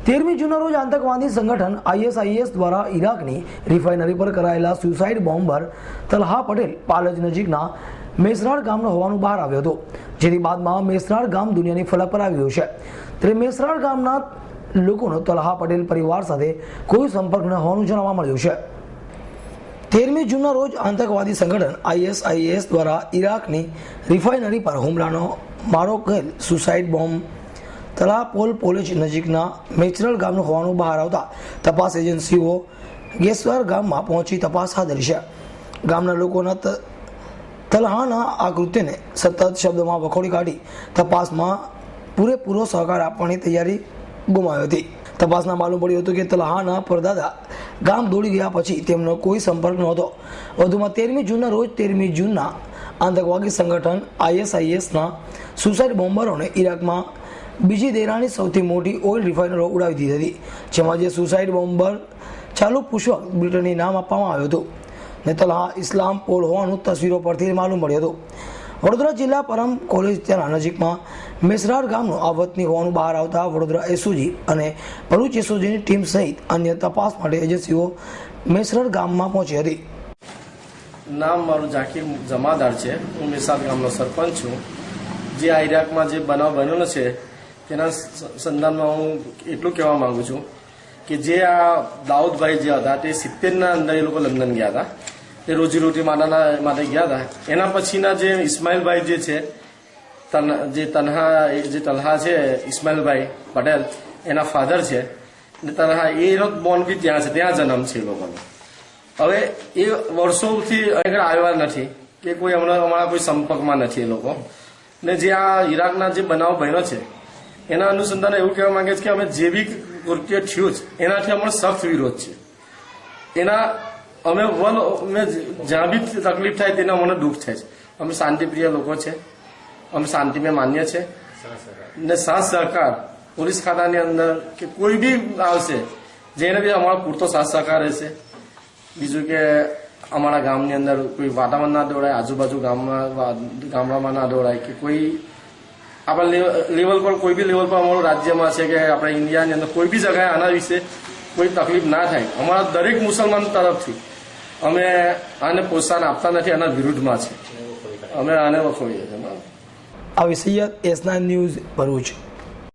13મી જૂનના રોજ આતંકવાદી સંગઠન ISIS દ્વારા ઈરાકની રિફાઇનરી પર કરાયેલા સુસાઇડ બોમ્બર તલહા પટેલ પાલજ નજીકના મેસરાડ ગામનો હોવાનું બહાર આવ્યું હતું, જેની બાદમાં મેસરાડ ગામ દુનિયાની ફલક પર આવી ગયું છે। ત્યારે મેસરાડ ગામના લોકોનો તલહા પટેલ પરિવાર સાથે કોઈ સંપર્ક ન હોવાનું જાણવા મળ્યું છે। 13મી જૂનના રોજ આતંકવાદી સંગઠન ISIS દ્વારા ઈરાકની રિફાઇનરી પર હુમલાનો મારો ગયેલ સુસાઇડ બોમ્બ તલા પોલ પોલેજ નજીકના મેચરલ ગામનું હોવાનું બહાર આવતા તપાસ એજન્સીઓ ગેસવાર ગામમાં પહોંચી તપાસ હાથ ધરી છે। ગામના લોકોના તલહાના આ કૃત્યને સતત શબ્દોમાં વખોડી કાઢી તપાસમાં પૂરેપૂરો સહકાર આપવાની તૈયારી ગુમાવી હતી। તપાસમાં માલુમ પડ્યું હતું કે તલહાના પરદાદા ગામ દોડી ગયા પછી તેમનો કોઈ સંપર્ક નહોતો। વધુમાં 13મી જૂનના રોજ 13મી જૂનના આતંકવાદી સંગઠન ISISના સુસાઇડ બોમ્બરોને ઈરાકમાં બીજી દેરાની સૌથી મોટી ઓઇલ રિફાઇનરો ઉડાવી દીધી હતી, જેમાં જે સુસાઇડ બોમ્બર ચાલુ પુષ્પક બ્રિટનની નામ આપવામાં આવ્યું હતું ને તલહા ઇસ્લામ પોલ હોવાનું તસવીરો પરથી માલુમ પડ્યું હતું। વડોદરા જિલ્લા પરમ કોલેજ તેના નજીકમાં મેસરાડ ગામનું આ વતની હોવાનું બહાર આવતા વડોદરા એસઓજી અને ભરૂચ એસઓજીની ટીમ સહિત અન્ય તપાસ માટે એજન્સીઓ મેસરાડ ગામમાં પહોંચી હતી। નામ મારું ઝાકીર જમાદાર છે। હું મેસરાડ ગામનો સરપંચ છું। જે આ ઈરાકમાં જે બનાવ બનેલો છે તેના સંદર્ભમાં હું એટલું કહેવા માંગુ છું કે જે આ દાઉદભાઈ જે હતા તે 70ના અંદર એ લોકો લંડન ગયા હતા, તે રોજીરોટી માટે ગયા હતા। એના પછીના જે ઇસ્માઇલભાઈ જે છે તલહા છે ઇસ્માઇલભાઈ પટેલ એના ફાધર છે ને તલહા એનો બોર્ન બી ત્યાં છે, ત્યાં જન્મ છે એ લોકોનો। હવે એ વર્ષોથી આગળ આવ્યા નથી કે કોઈ અમારા કોઈ સંપર્કમાં નથી એ લોકો ને જે આ ઈરાકના જે બનાવ બન્યો છે એના અનુસંધાને એવું કહેવા માંગે છે કે અમે જે બી કૃત્ય થયું છે એનાથી અમારો સખ્ત વિરોધ છે। એના અમે જ્યાં બી તકલીફ થાય તેના મને દુઃખ થાય છે। અમે શાંતિપ્રિય લોકો છે, અમે શાંતિને માન્ય છે ને સાથ સહકાર પોલીસ ખાતાની અંદર કે કોઈ બી આવશે જેને બી અમારો પૂરતો સાથ સહકાર રહેશે। બીજું કે અમારા ગામની અંદર કોઈ વાતાવરણ ના દોડાય, આજુબાજુ ગામડામાં ના દોડાય કે કોઈ આપણા લેવલ પર કોઈ બી લેવલ પર અમારું રાજ્યમાં છે કે આપણા ઇન્ડિયાની અંદર કોઈ બી જગ્યાએ આના વિશે કોઈ તકલીફ ના થાય। અમારા દરેક મુસલમાન તરફથી અમે આને પ્રોત્સાહન આપતા નથી, આના વિરુદ્ધમાં છે, અમે આને વખોડીએ છીએ। આવી સૈયદ S9 ન્યૂઝ ભરૂચ।